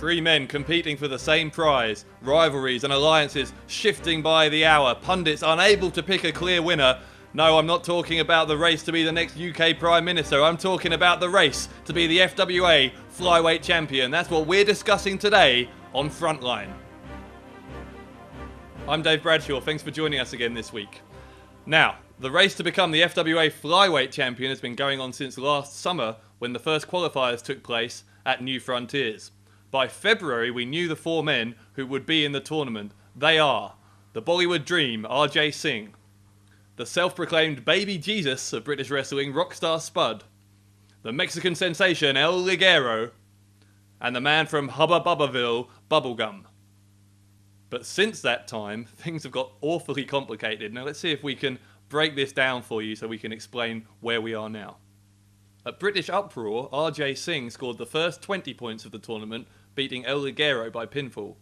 Three men competing for the same prize, rivalries and alliances shifting by the hour, pundits unable to pick a clear winner. No, I'm not talking about the race to be the next UK Prime Minister, I'm talking about the race to be the FWA Flyweight Champion. That's what we're discussing today on Front Line. I'm Dave Bradshaw, thanks for joining us again this week. Now, the race to become the FWA Flyweight Champion has been going on since last summer when the first qualifiers took place at New Frontiers. By February, we knew the four men who would be in the tournament. They are the Bollywood Dream, RJ Singh, the self-proclaimed baby Jesus of British wrestling, Rockstar Spud, the Mexican sensation, El Ligero, and the man from Hubba Bubbaville, Bubblegum. But since that time, things have got awfully complicated. Now let's see if we can break this down for you so we can explain where we are now. At British Uproar, RJ Singh scored the first 20 points of the tournament, beating El Ligero by pinfall.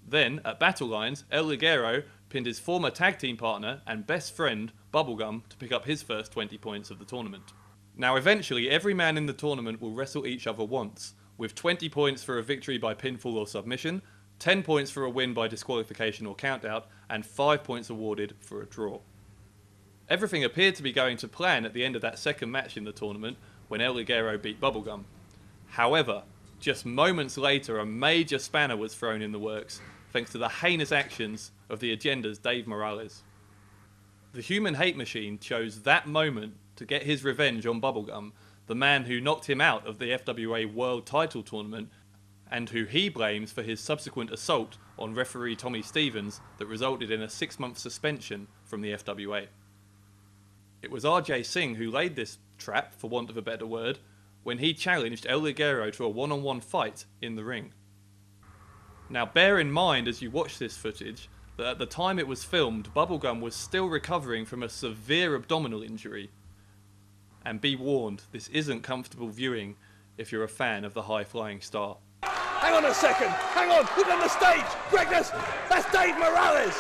Then, at Battle Lines, El Ligero pinned his former tag team partner and best friend, Bubblegum, to pick up his first 20 points of the tournament. Now eventually, every man in the tournament will wrestle each other once, with 20 points for a victory by pinfall or submission, 10 points for a win by disqualification or countout, and 5 points awarded for a draw. Everything appeared to be going to plan at the end of that second match in the tournament when El Ligero beat Bubblegum. However, just moments later a major spanner was thrown in the works thanks to the heinous actions of the Agenda's Dave Morales. The human hate machine chose that moment to get his revenge on Bubblegum, the man who knocked him out of the FWA World Title Tournament and who he blames for his subsequent assault on referee Tommy Stevens that resulted in a 6-month suspension from the FWA. It was RJ Singh who laid this trap, for want of a better word, when he challenged El Ligero to a one-on-one fight in the ring. Now bear in mind as you watch this footage that at the time it was filmed, Bubblegum was still recovering from a severe abdominal injury. And be warned, this isn't comfortable viewing if you're a fan of the high-flying star. Hang on a second, hang on, look on the stage, Greg, that's Dave Morales.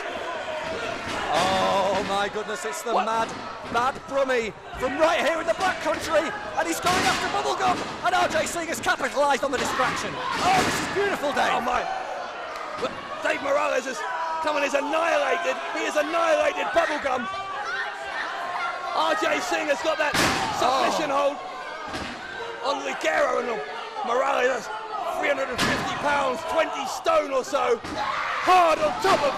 Oh my goodness, it's the mad Brummie from right here in the Black Country, and he's going after Bubblegum, and RJ Singh has capitalised on the distraction. Oh, this is beautiful, Dave. Oh my, but Dave Morales has come and is annihilated, he has annihilated Bubblegum. RJ Singh has got that submission hold on Ligero, and Morales has 350 pounds, 20 stone or so, hard on top of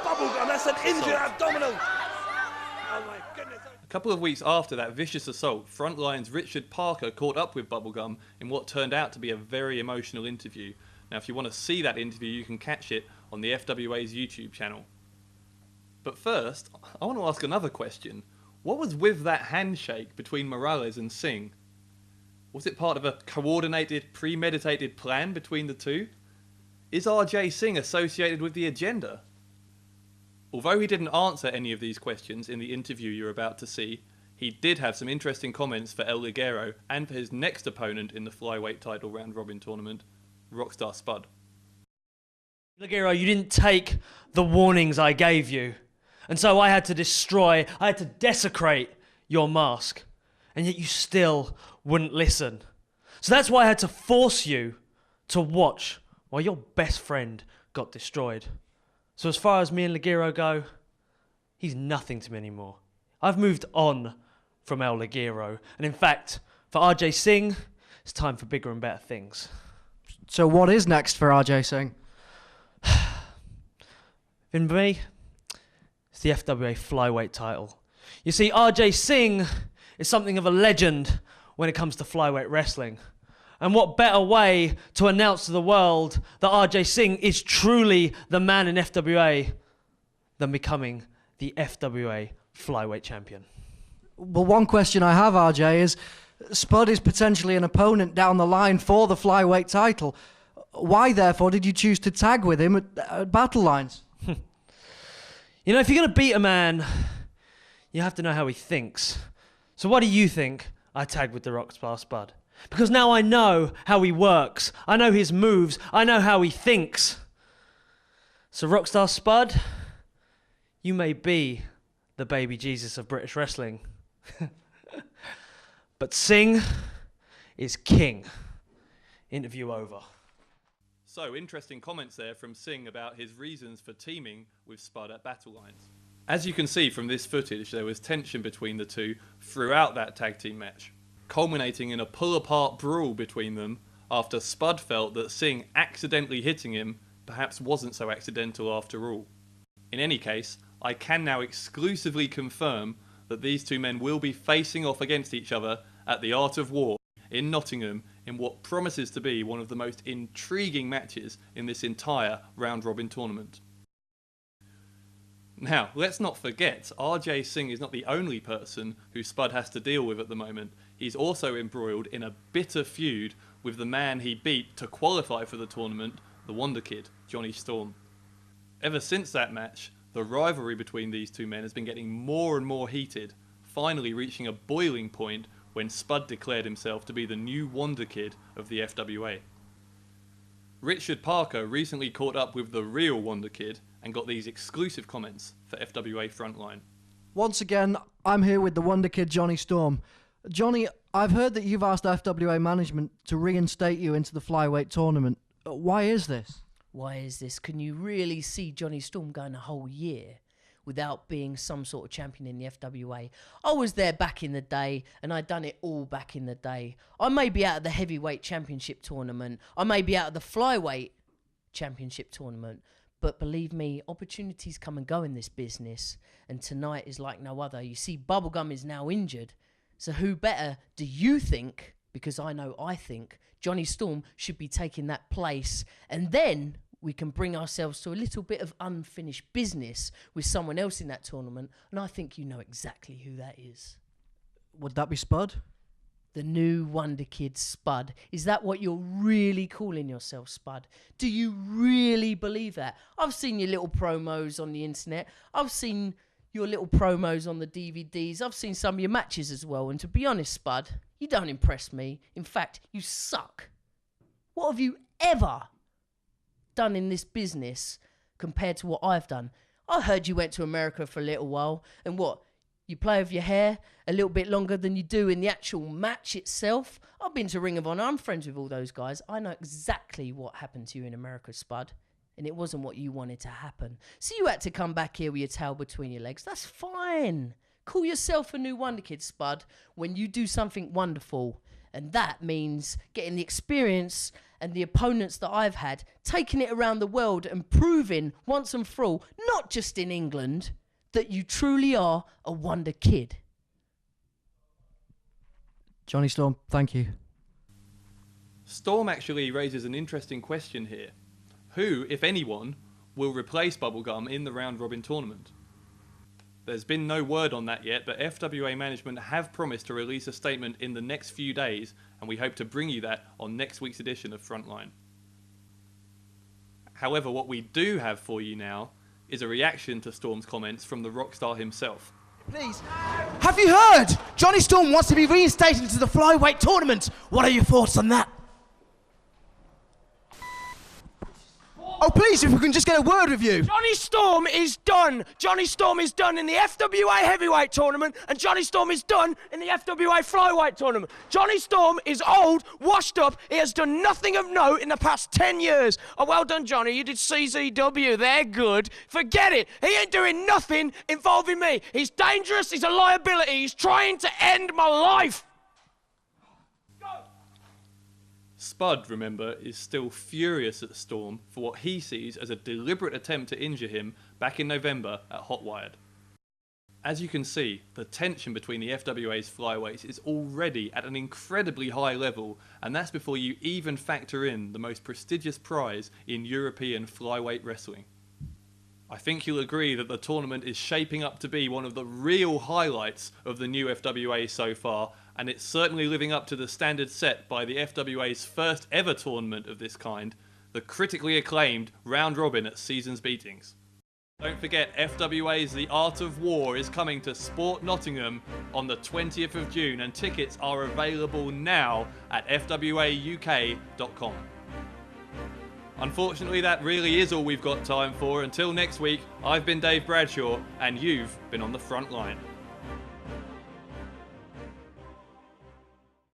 Bubblegum. That's an injured abdominal. Oh my goodness. A couple of weeks after that vicious assault, Frontline's Richard Parker caught up with Bubblegum in what turned out to be a very emotional interview. Now if you want to see that interview, you can catch it on the FWA's YouTube channel. But first, I want to ask another question. What was with that handshake between Morales and Singh? Was it part of a coordinated, premeditated plan between the two? Is RJ Singh associated with the Agenda? Although he didn't answer any of these questions in the interview you're about to see, he did have some interesting comments for El Ligero and for his next opponent in the Flyweight title round robin tournament, Rockstar Spud. Ligero, you didn't take the warnings I gave you, and so I had to desecrate your mask, and yet you still wouldn't listen. So that's why I had to force you to watch while your best friend got destroyed. So as far as me and Ligero go, he's nothing to me anymore. I've moved on from El Ligero. And in fact, for RJ Singh, it's time for bigger and better things. So what is next for RJ Singh? In me, it's the FWA Flyweight title. You see, RJ Singh is something of a legend when it comes to flyweight wrestling. And what better way to announce to the world that RJ Singh is truly the man in FWA than becoming the FWA Flyweight Champion? Well, one question I have, RJ, is Spud is potentially an opponent down the line for the Flyweight title. Why, therefore, did you choose to tag with him at Battle Lines? You know, if you're going to beat a man, you have to know how he thinks. So why do you think I tagged with the Rockstar Spud? Because now I know how he works. I know his moves. I know how he thinks. So Rockstar Spud, you may be the baby Jesus of British wrestling. But Singh is king. Interview over. So, interesting comments there from Singh about his reasons for teaming with Spud at Battle Lines. As you can see from this footage, there was tension between the two throughout that tag team match, culminating in a pull-apart brawl between them after Spud felt that Singh accidentally hitting him perhaps wasn't so accidental after all. In any case, I can now exclusively confirm that these two men will be facing off against each other at the Art of War in Nottingham in what promises to be one of the most intriguing matches in this entire round-robin tournament. Now, let's not forget, RJ Singh is not the only person who Spud has to deal with at the moment. He's also embroiled in a bitter feud with the man he beat to qualify for the tournament, the Wonder Kid, Johnny Storm. Ever since that match, the rivalry between these two men has been getting more and more heated, finally reaching a boiling point when Spud declared himself to be the new Wonder Kid of the FWA. Richard Parker recently caught up with the real Wonder Kid and got these exclusive comments for FWA Front Line. Once again, I'm here with the Wonder Kid, Johnny Storm. Johnny, I've heard that you've asked FWA management to reinstate you into the Flyweight tournament. Why is this? Why is this? Can you really see Johnny Storm going a whole year without being some sort of champion in the FWA? I was there back in the day, and I'd done it all back in the day. I may be out of the heavyweight championship tournament. I may be out of the flyweight championship tournament. But believe me, opportunities come and go in this business, and tonight is like no other. You see, Bubblegum is now injured. So who better do you think, because I think, Johnny Storm should be taking that place, and then we can bring ourselves to a little bit of unfinished business with someone else in that tournament, and I think you know exactly who that is. Would that be Spud? The new Wonder Kid, Spud. Is that what you're really calling yourself, Spud? Do you really believe that? I've seen your little promos on the internet. I've seen your little promos on the DVDs. I've seen some of your matches as well. And to be honest, Spud, you don't impress me. In fact, you suck. What have you ever done in this business compared to what I've done? I heard you went to America for a little while. And what? You play with your hair a little bit longer than you do in the actual match itself. I've been to Ring of Honor. I'm friends with all those guys. I know exactly what happened to you in America, Spud. And it wasn't what you wanted to happen. So you had to come back here with your tail between your legs. That's fine. Call yourself a new Wonder Kid, Spud, when you do something wonderful. And that means getting the experience and the opponents that I've had, taking it around the world and proving once and for all, not just in England, that you truly are a Wonder Kid. Johnny Storm, thank you. Storm actually raises an interesting question here. Who, if anyone, will replace Bubblegum in the round-robin tournament? There's been no word on that yet, but FWA management have promised to release a statement in the next few days, and we hope to bring you that on next week's edition of Frontline. However, what we do have for you now is a reaction to Storm's comments from the rockstar himself. Please. Have you heard? Johnny Storm wants to be reinstated into the Flyweight tournament. What are your thoughts on that? Oh, please, if we can just get a word with you. Johnny Storm is done. Johnny Storm is done in the FWA Heavyweight Tournament, and Johnny Storm is done in the FWA Flyweight Tournament. Johnny Storm is old, washed up. He has done nothing of note in the past 10 years. Oh, well done, Johnny. You did CZW. They're good. Forget it. He ain't doing nothing involving me. He's dangerous. He's a liability. He's trying to end my life. Spud, remember, is still furious at Storm for what he sees as a deliberate attempt to injure him back in November at Hotwired. As you can see, the tension between the FWA's flyweights is already at an incredibly high level, and that's before you even factor in the most prestigious prize in European flyweight wrestling. I think you'll agree that the tournament is shaping up to be one of the real highlights of the new FWA so far, and it's certainly living up to the standard set by the FWA's first ever tournament of this kind, the critically acclaimed Round Robin at Seasons Beatings. Don't forget, FWA's The Art of War is coming to Sport Nottingham on the 20th of June, and tickets are available now at fwauk.com. Unfortunately, that really is all we've got time for. Until next week, I've been Dave Bradshaw, and you've been on the front line.